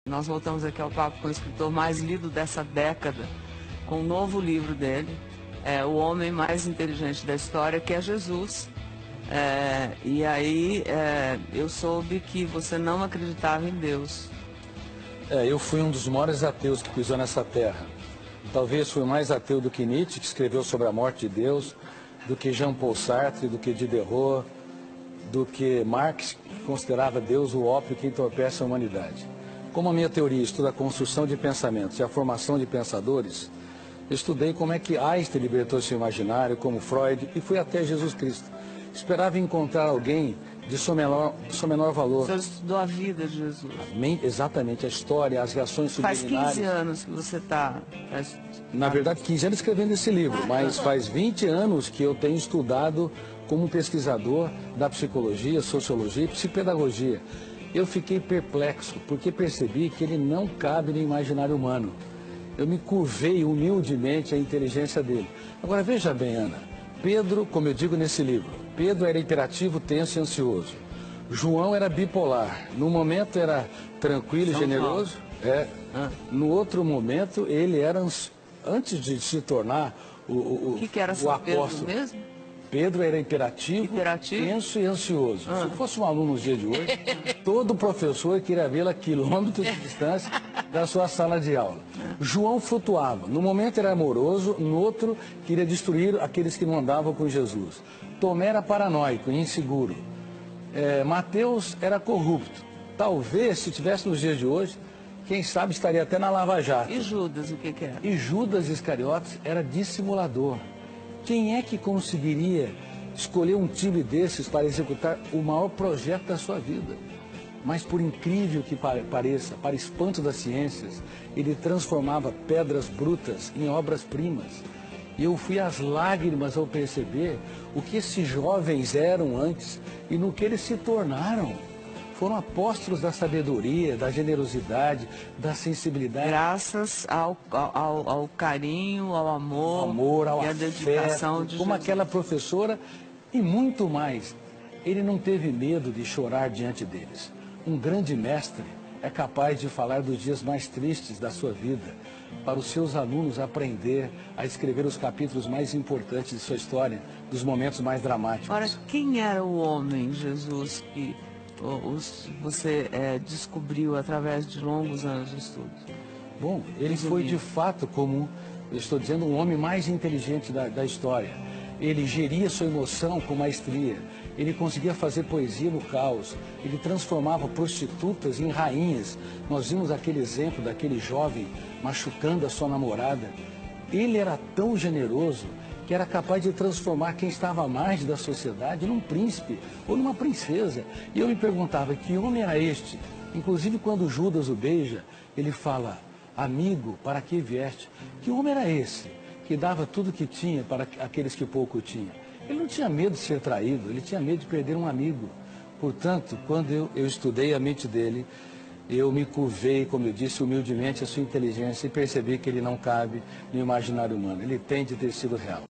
Nós voltamos aqui ao papo com o escritor mais lido dessa década, com um novo livro dele, O Homem Mais Inteligente da História, que é Jesus. E aí eu soube que você não acreditava em Deus. Eu fui um dos maiores ateus que pisou nessa terra. Talvez fui mais ateu do que Nietzsche, que escreveu sobre a morte de Deus, do que Jean-Paul Sartre, do que Diderot, do que Marx, que considerava Deus o ópio que entorpece a humanidade. Como a minha teoria estuda a construção de pensamentos e a formação de pensadores, eu estudei como é que Einstein libertou seu imaginário, como Freud, e fui até Jesus Cristo. Esperava encontrar alguém de seu menor valor. Você estudou a vida de Jesus. Exatamente, a história, as reações subliminares. Faz 15 anos que você está... Na verdade, 15 anos escrevendo esse livro, mas faz 20 anos que eu tenho estudado como pesquisador da psicologia, sociologia e psicopedagogia. Eu fiquei perplexo, porque percebi que ele não cabe no imaginário humano. Eu me curvei humildemente à inteligência dele. Agora, veja bem, Ana, Pedro, como eu digo nesse livro, Pedro era hiperativo, tenso e ansioso. João era bipolar. No momento era tranquilo e generoso. No outro momento, ele era, antes de se tornar o que era o apóstolo Pedro mesmo? Pedro era imperativo, tenso e ansioso. Se fosse um aluno nos dias de hoje, todo professor queria vê-lo a quilômetros de distância da sua sala de aula. João flutuava. No momento era amoroso, no outro queria destruir aqueles que não andavam com Jesus. Tomé era paranoico e inseguro. Mateus era corrupto. Talvez, se tivesse nos dias de hoje, quem sabe estaria até na Lava Jato. E Judas, o que era? E Judas Iscariotes era dissimulador. Quem é que conseguiria escolher um time desses para executar o maior projeto da sua vida? Mas por incrível que pareça, para espanto das ciências, ele transformava pedras brutas em obras-primas. E eu fui às lágrimas ao perceber o que esses jovens eram antes e no que eles se tornaram. Foram apóstolos da sabedoria, da generosidade, da sensibilidade. Graças ao carinho, ao amor, ao e à dedicação de como Jesus. Aquela professora e muito mais. Ele não teve medo de chorar diante deles. Um grande mestre é capaz de falar dos dias mais tristes da sua vida, para os seus alunos aprender a escrever os capítulos mais importantes de sua história, dos momentos mais dramáticos. Ora, quem era o homem, Jesus, que você descobriu através de longos anos de estudo? Bom, ele foi de fato, como eu estou dizendo, um homem mais inteligente da história. Ele geria sua emoção com maestria. Ele conseguia fazer poesia no caos. Ele transformava prostitutas em rainhas. Nós vimos aquele exemplo daquele jovem machucando a sua namorada. Ele era tão generoso que era capaz de transformar quem estava à margem da sociedade num príncipe ou numa princesa. E eu me perguntava, que homem era este? Inclusive, quando Judas o beija, ele fala, amigo, para que vieste? Que homem era esse que dava tudo que tinha para aqueles que pouco tinham? Ele não tinha medo de ser traído, ele tinha medo de perder um amigo. Portanto, quando eu estudei a mente dele, eu me curvei, como eu disse, humildemente a sua inteligência e percebi que ele não cabe no imaginário humano. Ele tem de ter sido real.